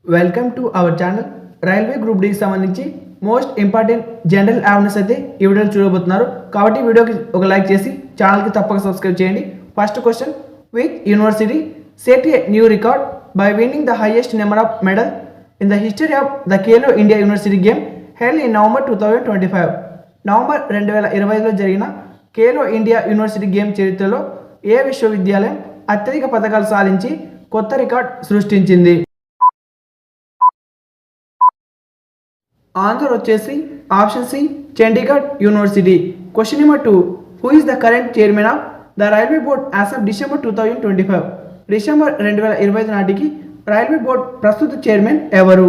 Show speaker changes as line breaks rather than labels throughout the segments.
Welcome to our channel. Railway group డికి సంబంధించి most important general awareness అయితే ఈ వీడియోలో చూడబోతున్నారు. కాబట్టి వీడియోకి ఒక లైక్ చేసి ఛానల్కి తప్పక సబ్స్క్రైబ్ చేయండి. First question, which university set a new record by winning the highest number of medal in the history of the Khelo India university game held in November 2025? November 2025లో జరిగిన ఖేలో ఇండియా యూనివర్సిటీ గేమ్ చరిత్రలో ఏ విశ్వవిద్యాలయం అత్యధిక పథకాలు సాధించి కొత్త record సృష్టించింది? Answer వచ్చేసి option C, Chandigarh university. Question number 2, who is the current chairman of the railway board as of December 2025? December 2025 నాటికి రైల్వే బోర్డ్ ప్రస్తుత చైర్మన్ ఎవరు?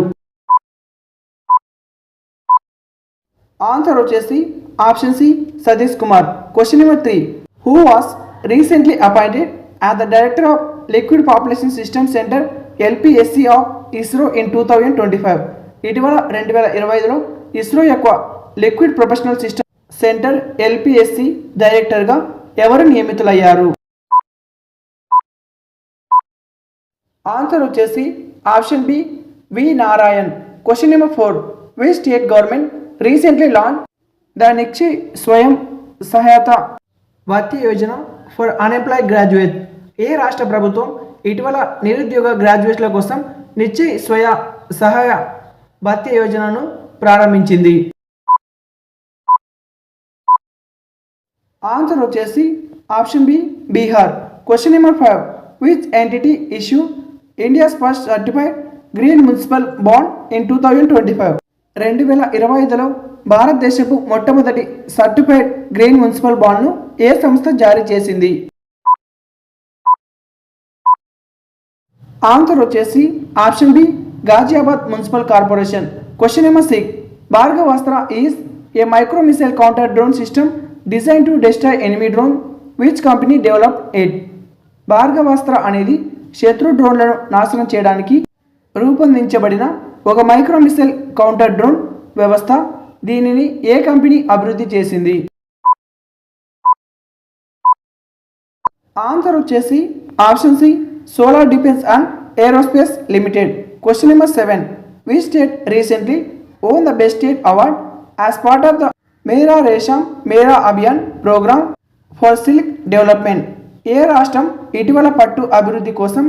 ఆన్సర్ వచ్చేసి option C, Satish Kumar. Question number 3, who was recently appointed as the director of liquid population system centre LPSC of ISRO in 2025? ఇటీవల 2025లో ఇస్రో యొక్క liquid professional system centre LPSC డైరెక్టర్గా ఎవరు నియమితులయ్యారు? ఆన్సర్ వచ్చేసి option B, V Narayan. Question number 4, which state government recently launch the Nishchay Swayam Sahayata Bhatta Yojana for unemployed graduate? ఏ రాష్ట్ర ప్రభుత్వం ఇటీవల నిరుద్యోగ గ్రాడ్యుయేట్ల కోసం నిశ్చయ్ స్వయ సహాయ భత్య యోజనను ప్రారంభించింది? ఆన్సర్ వచ్చేసి option B, Bihar. Question number 5, which entity issue India's first certified green municipal bond in 2025? 2025లో భారతదేశపు మొట్టమొదటి సర్టిఫైడ్ గ్రీన్ మున్సిపల్ బాండ్ను ఏ సంస్థ జారీ చేసింది? ఆన్సర్ వచ్చేసి option B, Ghaziabad municipal corporation. Question number 6, Bhargavastra is a micro missile counter drone system design to destroy enemy drone which company develop it? Bhargavastra అనేది శత్రు డ్రోన్లను నాశనం చేయడానికి రూపొందించబడిన ఒక మైక్రో మిసైల్ కౌంటర్ డ్రోన్ వ్యవస్థ. దీనిని ఏ కంపెనీ అభివృద్ధి చేసింది? ఆన్సర్ వచ్చేసి option C, solar defence and aerospace limited. Question number 7, which state recently won the Best State Award as part of the Mera Resham Mera Abhiyan program for silk development? ఏ రాష్ట్రం ఇటీవల పట్టు అభివృద్ధి కోసం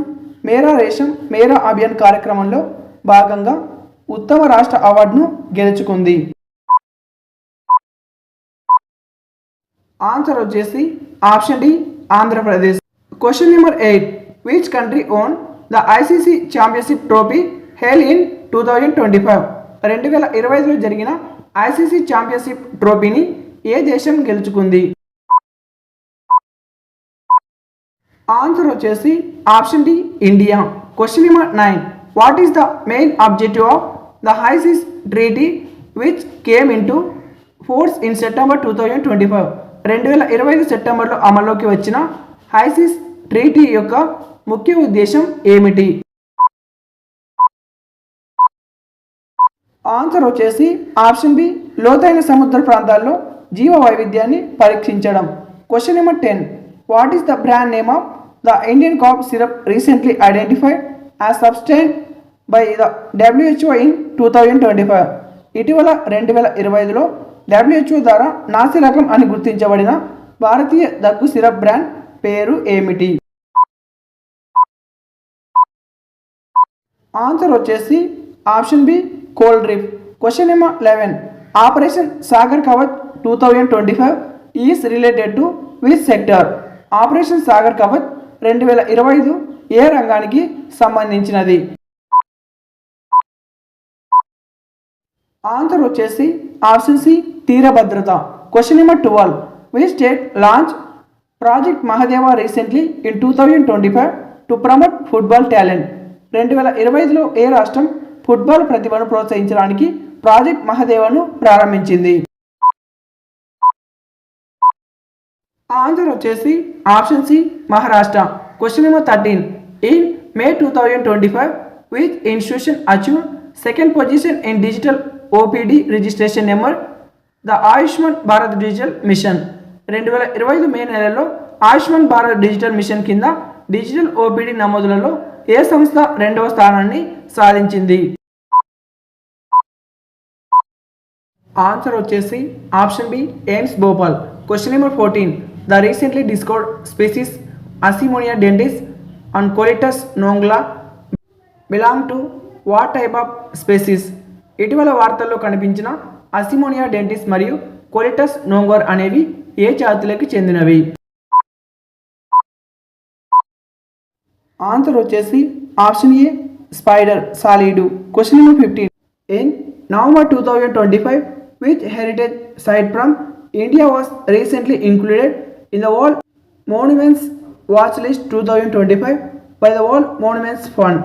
మేరా రేషం మేరా అభియాన్ కార్యక్రమంలో భాగంగా ఉత్తమ రాష్ట్ర అవార్డును గెలుచుకుంది? ఆన్సర్ వచ్చేసి option D, Andhra Pradesh. Question number 8, which country own the ICC championship trophy held in 2025? 2025లో జరిగిన ఐసీసీ ఛాంపియన్షిప్ ట్రోఫీని ఏ దేశం గెలుచుకుంది? ఆన్సర్ వచ్చేసి option D, India. Question number 9, what is the main objective of the హైసీస్ treaty which came in to force in September 2025? 2025 సెప్టెంబర్లో అమల్లోకి వచ్చిన హైసీస్ treaty యొక్క ముఖ్య ఉద్దేశం ఏమిటి? ఆన్సర్ వచ్చేసి ఆప్షన్ బి, లోతైన సముద్ర ప్రాంతాల్లో జీవ వైవిధ్యాన్ని పరీక్షించడం. Question number 10, what is the brand name of the Indian cough syrup recently identified as substandard by the WHO in 2025? ఇటీవల 2025లో WHO ద్వారా నాసి రకం అని గుర్తించబడిన భారతీయ దగ్గు సిరప్ బ్రాండ్ పేరు ఏమిటి? ఆన్సర్ వచ్చేసి option B, cold drip. Question number 11, operation Sagar Kavach 2025 is related to which sector? Operation Sagar Kavach 2025 ఏ రంగానికి సంబంధించినది? ఆన్సర్ వచ్చేసి ఆప్షన్ సి, తీర భద్రత. Question number 12, which state launch project Mahadeva recently in 2025 to promote football talent? 2025లో ఏ రాష్ట్రం ఫుట్బాల్ ప్రతిభను ప్రోత్సహించడానికి ప్రాజెక్ట్ మహదేవను ప్రారంభించింది? ఆన్సర్ వచ్చేసి option C, Maharashtra. Question number 13, in May 2025 which institution achieve second position in digital OPD registration number the Ayushman Bharat digital mission? 2025 మే నెలలో ఆయుష్మాన్ భారత్ డిజిటల్ మిషన్ కింద డిజిటల్ ఓపీడీ నమోదులలో ఏ సంస్థ రెండవ స్థానాన్ని సాధించింది? ఆన్సర్ వచ్చేసి option B AIIMS Bhopal. Question number 14. The recently discovered species asimonia dentis and colitus nongla belong to what type of species? ఇటీవల వార్తల్లో కనిపించిన అసిమోనియా డెంటిస్ మరియు కొలిటస్ నోంగర్ అనేవి ఏ జాతులకు చెందినవి? ఆన్సర్ వచ్చేసి ఆప్షన్ ఏ స్పైడర్ సాలీడు. Question number 15. In November 2025, which heritage site from India was recently included in the World Monuments Watch List 2025 by the World Monuments Fund?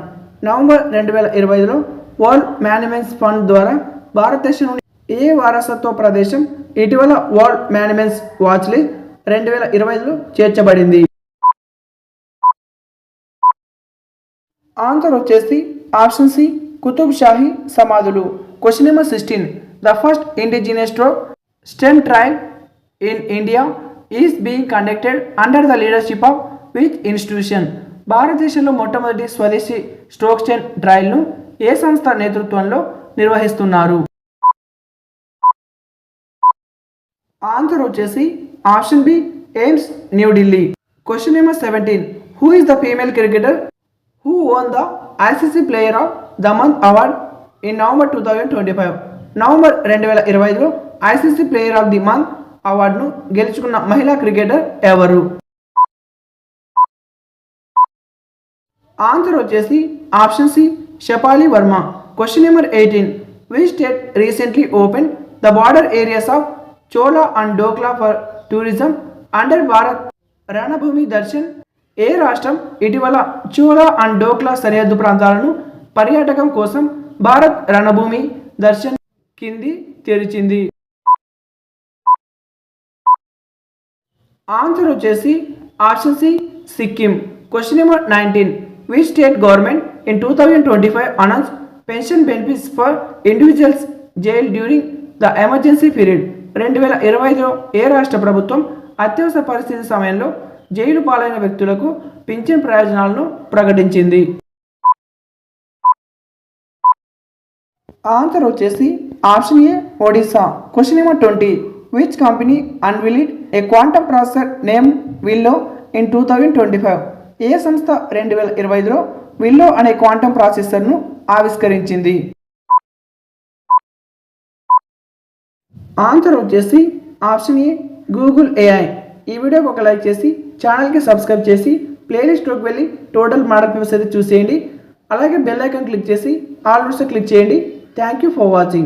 నవంబర్ 2025లో వరల్డ్ మాన్యుమెంట్స్ ఫండ్ ద్వారా భారతదేశంలోని ఏ వారసత్వ ప్రదేశం ఇటీవల వరల్డ్ మాన్యుమెంట్స్ వాచ్ లిస్ట్ 2025లో చేర్చబడింది? ఆన్సర్ వచ్చేసి ఆప్షన్ సి కుతుబ్ షాహీ సమాధులు. Question number 16. The first indigenous STEM trial in India is being conducted under the leadership of which institution? భారతదేశంలో మొట్టమొదటి స్వదేశీ స్ట్రోక్ స్టెమ్ ట్రయల్ను ఏ సంస్థ నేతృత్వంలో నిర్వహిస్తున్నారు? ఆన్సర్ వచ్చేసి option B AIIMS New Delhi. Question number 17. Who is the female cricketer who won the ICC Player of the Month award in November 2025? November 2025లో ICC player of the month అవార్డును గెలుచుకున్న మహిళా క్రికెటర్ ఎవరు? ఆన్సర్ వచ్చేసి option C Shafali Verma. Question number 18. Which state recently open the border areas of Chola and Dokla for tourism under Bharat Ranbhoomi Darshan? ఏ రాష్ట్రం ఇటీవల Chola and dhokla సరిహద్దు ప్రాంతాలను పర్యాటకం కోసం భారత్ రణభూమి దర్శన్ కింది తెరిచింది? ఆన్సర్ వచ్చేసి option C Sikkim. Question number 19. Which state government in 2025 announce pension benefits for individuals jail during the emergency period? 2025లో ఏ రాష్ట్ర ప్రభుత్వం అత్యవసర పరిస్థితి సమయంలో జైలు పాలైన వ్యక్తులకు పింఛన్ ప్రయోజనాలను ప్రకటించింది? ఆన్సర్ వచ్చేసి option A Odisha. Question number 20. Which company unveiled A quantum processor name willow in 2025? ఏ సంస్థ 2025లో విల్లో అనే క్వాంటమ్ ప్రాసెసర్ను ఆవిష్కరించింది? ఆన్సర్ వచ్చేసి ఆప్షన్ ఏ గూగుల్ ఏఐ. ఈ వీడియోకి ఒక లైక్ చేసి ఛానల్కి సబ్స్క్రైబ్ చేసి ప్లేలిస్ట్లోకి వెళ్ళి టోటల్ మోడల్ పేపర్స్ అయితే చూసేయండి. అలాగే బెల్ ఐకాన్ క్లిక్ చేసి ఆల్ నోట్స్ క్లిక్ చేయండి. Thank you for watching.